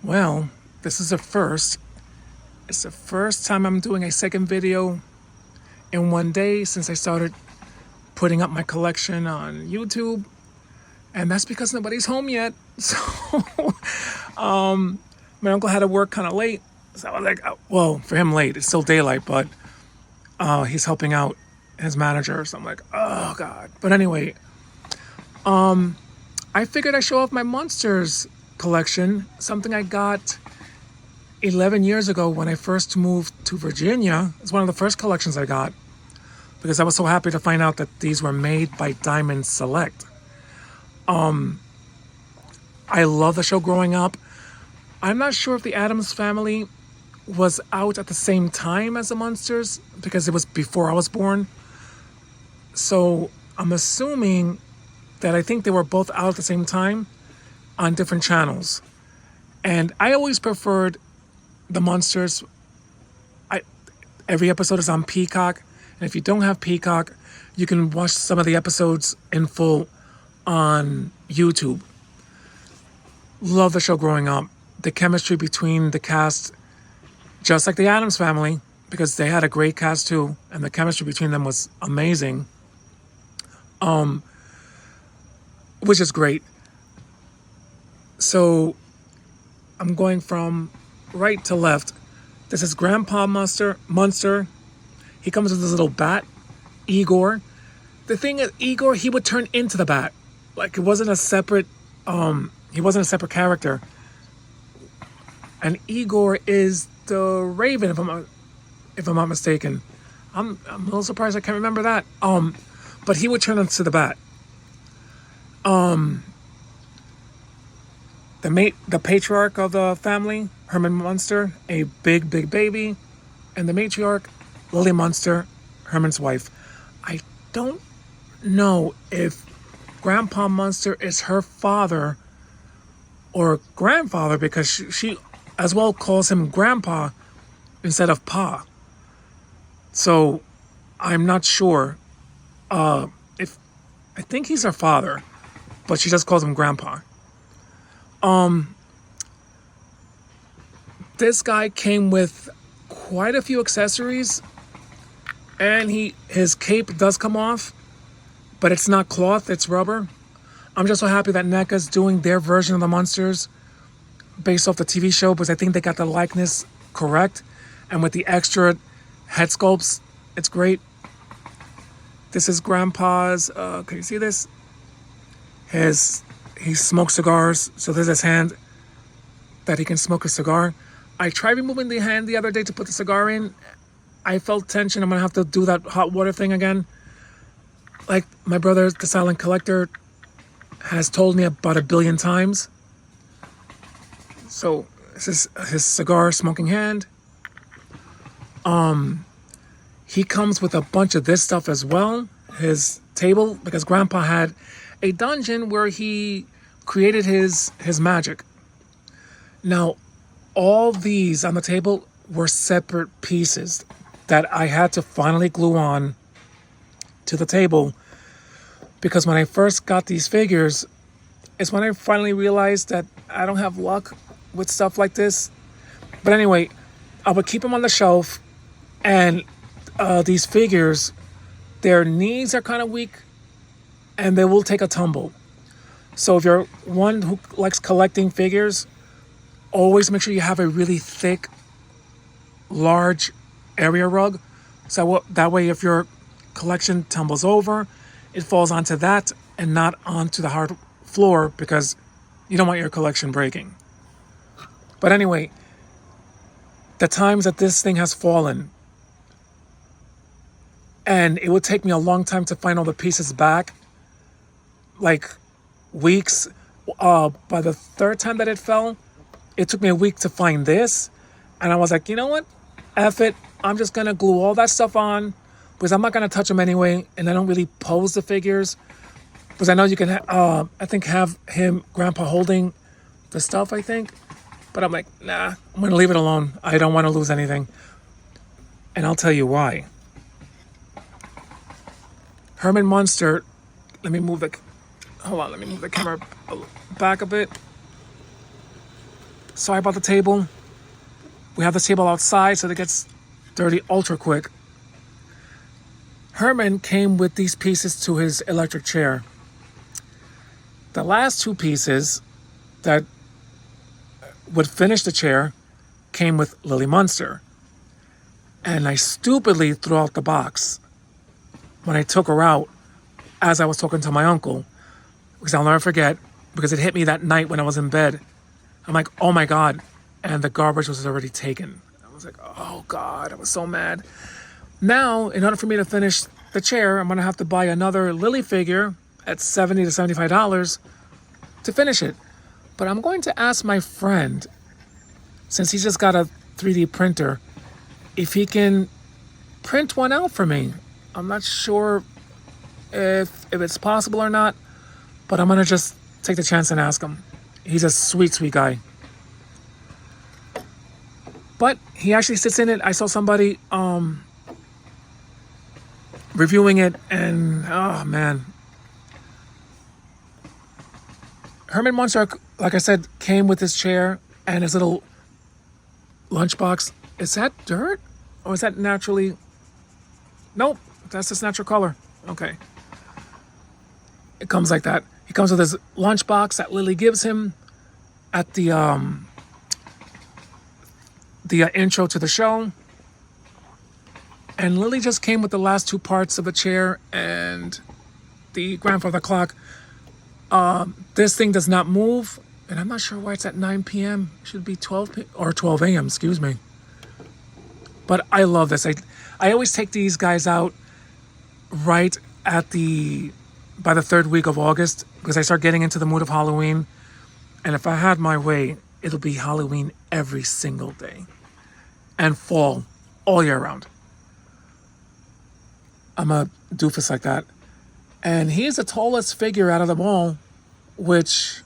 Well, this is a first. It's the first time I'm doing a second video in one day since I started putting up my collection on YouTube. And that's because nobody's home yet. So my uncle had to work kind of late. So I was like, well, for him late, it's still daylight, but he's helping out his manager. So I'm like, oh God. But anyway, I figured I'd show off my Munsters collection, something I got 11 years ago when I first moved to Virginia. It's one of the first collections I got because I was so happy to find out that these were made by Diamond Select. I love the show growing up. I'm not sure if the Addams Family was out at the same time as the Munsters because it was before I was born. So I'm assuming that I think they were both out at the same time on different channels. And I always preferred the Munsters. Every episode is on Peacock. And if you don't have Peacock, you can watch some of the episodes in full on YouTube. Love the show growing up. The chemistry between the cast, just like the Addams Family, because they had a great cast too, and the chemistry between them was amazing. Which is great. So I'm going from right to left. This is Grandpa Munster. He comes with his little bat, Igor. The thing is, Igor, he would turn into the bat. Like, it wasn't a separate, he wasn't a separate character. And Igor is the Raven, if I'm not mistaken. I'm a little surprised I can't remember that. But he would turn into the bat. The patriarch of the family, Herman Munster, a big baby, and the matriarch, Lily Munster, Herman's wife. I don't know if Grandpa Munster is her father or grandfather because she as well calls him Grandpa instead of Pa. So I'm not sure if I think he's her father, but she just calls him Grandpa. This guy came with quite a few accessories, and his cape does come off, but it's not cloth, it's rubber. I'm just so happy that NECA's doing their version of the Munsters based off the TV show because I think they got the likeness correct, and with the extra head sculpts, it's great. This is Grandpa's, can you see this? He smokes cigars, so there's his hand that he can smoke a cigar. I tried removing the hand the other day to put the cigar in. I felt tension. I'm gonna have to do that hot water thing again. Like my brother, the silent collector, has told me about 1 billion times. So this is his cigar smoking hand. He comes with a bunch of this stuff as well. His table, because Grandpa had a dungeon where he created his magic. Now, all these on the table were separate pieces that I had to finally glue on to the table because when I first got these figures, it's when I finally realized that I don't have luck with stuff like this. But anyway, I would keep them on the shelf, and these figures, their knees are kind of weak and they will take a tumble. So if you're one who likes collecting figures, always make sure you have a really thick, large area rug. So that way if your collection tumbles over, it falls onto that and not onto the hard floor because you don't want your collection breaking. But anyway, the times that this thing has fallen, and it would take me a long time to find all the pieces back, like weeks. By the third time that it fell, it took me a week to find this, and I was like, you know what? F it. I'm just gonna glue all that stuff on because I'm not gonna touch them anyway, and I don't really pose the figures because I know you can. I think have Grandpa holding the stuff. I think, but I'm like, nah. I'm gonna leave it alone. I don't want to lose anything, and I'll tell you why. Herman Munster. Let me move the camera back a bit. Sorry about the table. We have this table outside, so it gets dirty ultra quick. Herman came with these pieces to his electric chair. The last two pieces that would finish the chair came with Lily Munster. And I stupidly threw out the box when I took her out as I was talking to my uncle. Because I'll never forget, because it hit me that night when I was in bed. I'm like, oh my God. And the garbage was already taken. I was like, oh God, I was so mad. Now, in order for me to finish the chair, I'm going to have to buy another Lily figure at $70 to $75 to finish it. But I'm going to ask my friend, since he's just got a 3D printer, if he can print one out for me. I'm not sure if it's possible or not, but I'm going to just take the chance and ask him. He's a sweet, sweet guy. But he actually sits in it. I saw somebody reviewing it, and oh man. Herman Munster, like I said, came with his chair and his little lunchbox. Is that dirt? Or is that naturally? Nope, that's his natural color. Okay. It comes like that. He comes with his lunchbox that Lily gives him at the intro to the show. And Lily just came with the last two parts of the chair and the grandfather clock. This thing does not move, and I'm not sure why it's at 9 p.m. It should be 12 a.m., excuse me. But I love this. I always take these guys out right by the third week of August, because I start getting into the mood of Halloween. And if I had my way, it'll be Halloween every single day. And fall all year round. I'm a doofus like that. And he's the tallest figure out of them all, which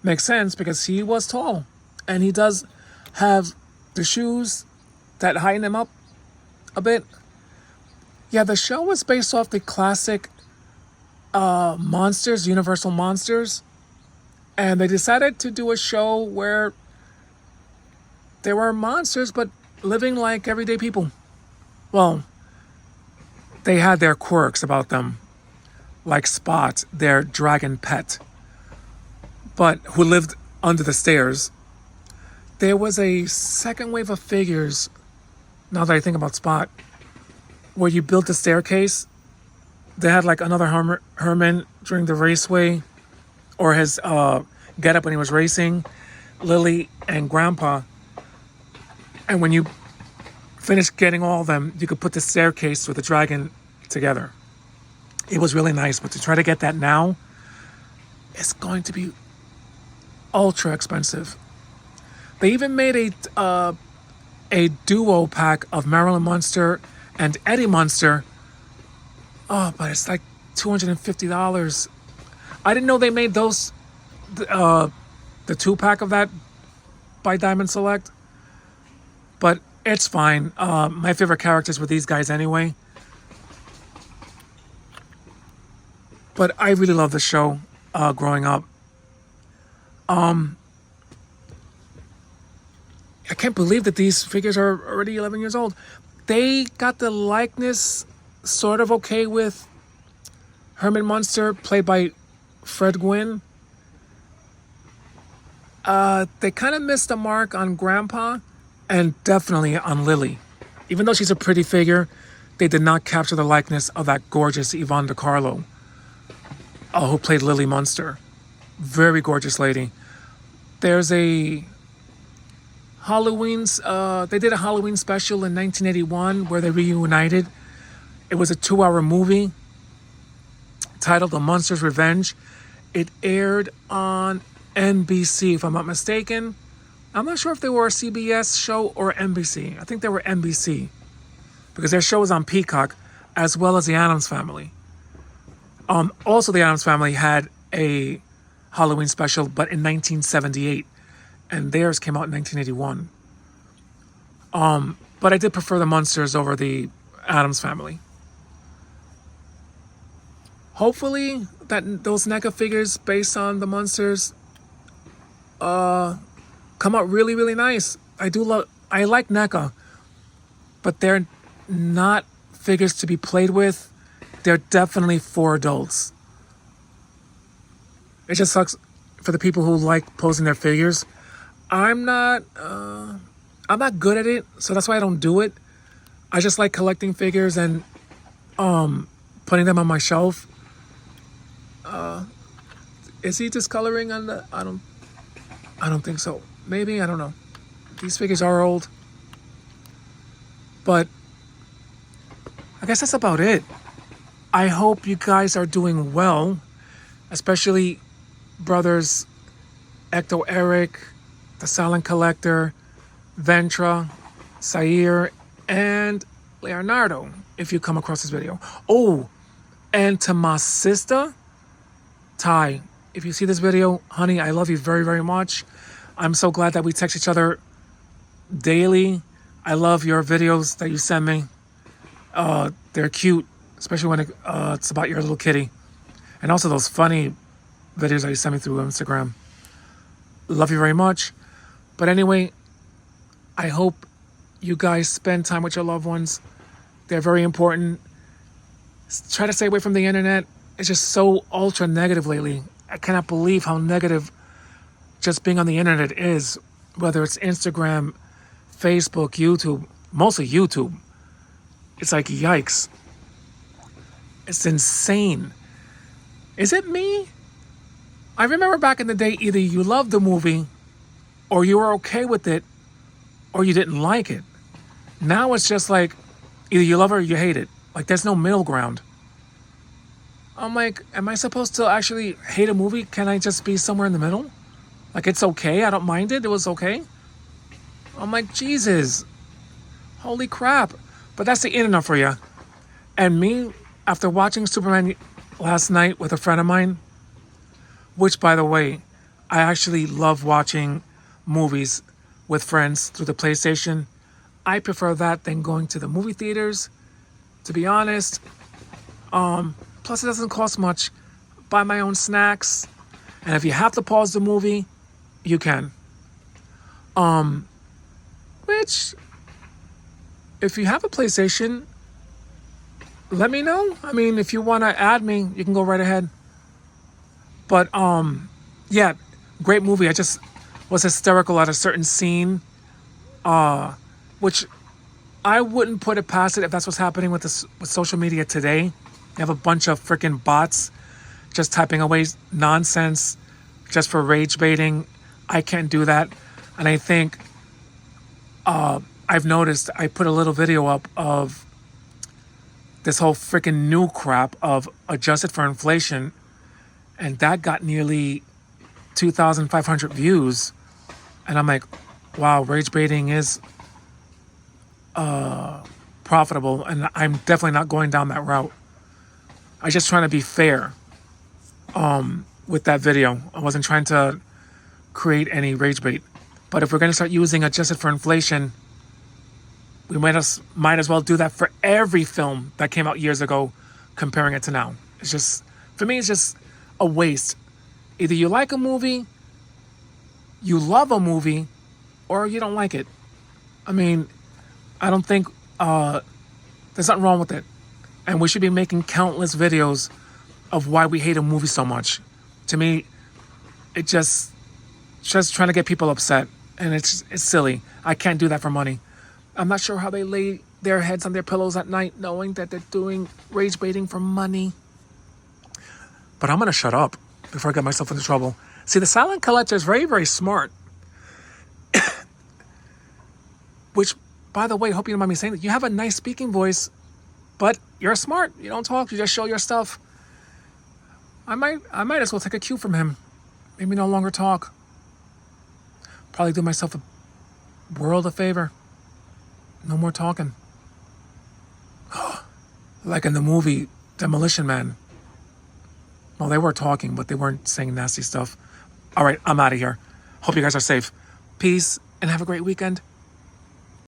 makes sense because he was tall. And he does have the shoes that heighten him up a bit. Yeah, the show was based off the classic Munsters, Universal Munsters. And they decided to do a show where there were monsters, but living like everyday people. Well, they had their quirks about them, like Spot, their dragon pet, but who lived under the stairs. There was a second wave of figures, now that I think about Spot, where you built a staircase. They had like another Herman during the raceway, or his getup when he was racing, Lily and Grandpa. And when you finished getting all of them, you could put the staircase with the dragon together. It was really nice, but to try to get that now, it's going to be ultra expensive. They even made a duo pack of Marilyn Munster and Eddie Munster. Oh, but it's like $250. I didn't know they made those, the 2-pack of that by Diamond Select. But it's fine. My favorite characters were these guys anyway. But I really love the show growing up. I can't believe that these figures are already 11 years old. They got the likeness sort of okay with Herman Munster, played by Fred Gwynn. They kind of missed the mark on Grandpa and definitely on Lily. Even though she's a pretty figure, they did not capture the likeness of that gorgeous Yvonne DiCarlo, who played Lily Munster. Very gorgeous lady. There's a they did a Halloween special in 1981 where they reunited. It was a 2-hour movie titled The Munsters' Revenge. It aired on NBC, if I'm not mistaken. I'm not sure if they were a CBS show or NBC. I think they were NBC, because their show was on Peacock, as well as The Addams Family. Also, The Addams Family had a Halloween special, but in 1978, and theirs came out in 1981. But I did prefer the Munsters over the Addams Family. Hopefully, those NECA figures based on the Munsters come come out really, really nice. I like NECA, but they're not figures to be played with. They're definitely for adults. It just sucks for the people who like posing their figures. I'm not good at it, so that's why I don't do it. I just like collecting figures and putting them on my shelf. Is he discoloring on the? I don't think so. Maybe, I don't know. These figures are old, but I guess that's about it. I hope you guys are doing well, especially brothers Ecto Eric, the Silent Collector, Ventra, Sair, and Leonardo, if you come across this video. Oh, and to my sister, Ty, if you see this video, honey, I love you very, very much. I'm so glad that we text each other daily. I love your videos that you send me. They're cute, especially when it's about your little kitty. And also those funny videos that you send me through Instagram. Love you very much. But anyway, I hope you guys spend time with your loved ones. They're very important. Try to stay away from the internet. It's just so ultra negative lately. I cannot believe how negative just being on the internet is. Whether it's Instagram, Facebook, YouTube, mostly YouTube. It's like, yikes. It's insane. Is it me? I remember back in the day, either you loved the movie, or you were okay with it, or you didn't like it. Now it's just like, either you love it or you hate it. Like, there's no middle ground. I'm like, am I supposed to actually hate a movie? Can I just be somewhere in the middle? Like, it's okay, I don't mind it, it was okay? I'm like, Jesus. Holy crap. But that's the internet for you. And me, after watching Superman last night with a friend of mine, which, by the way, I actually love watching movies with friends through the PlayStation. I prefer that than going to the movie theaters, to be honest. Plus, it doesn't cost much. Buy my own snacks. And if you have to pause the movie, you can. Which, if you have a PlayStation, let me know. I mean, if you want to add me, you can go right ahead. But, yeah, great movie. I just was hysterical at a certain scene, which I wouldn't put it past it if that's what's happening with social media today. You have a bunch of freaking bots just typing away nonsense just for rage baiting. I can't do that. And I think I've noticed I put a little video up of this whole freaking new crap of adjusted for inflation, and that got nearly 2,500 views. And I'm like, wow, rage baiting is profitable, and I'm definitely not going down that route. I was just trying to be fair with that video. I wasn't trying to create any rage bait. But if we're going to start using adjusted for inflation, we might as well do that for every film that came out years ago, comparing it to now. It's just, for me, it's just a waste. Either you like a movie, you love a movie, or you don't like it. I mean, I don't think there's nothing wrong with it. And we should be making countless videos of why we hate a movie so much. To me, it just trying to get people upset. And it's silly. I can't do that for money. I'm not sure how they lay their heads on their pillows at night knowing that they're doing rage baiting for money. But I'm going to shut up before I get myself into trouble. See, the Silent Collector is very, very smart. Which, by the way, hope you don't mind me saying that. You have a nice speaking voice, but you're smart. You don't talk. You just show your stuff. I might as well take a cue from him. Maybe no longer talk. Probably do myself a world of favor. No more talking. Like in the movie Demolition Man. Well, they were talking, but they weren't saying nasty stuff. All right, I'm out of here. Hope you guys are safe. Peace, and have a great weekend.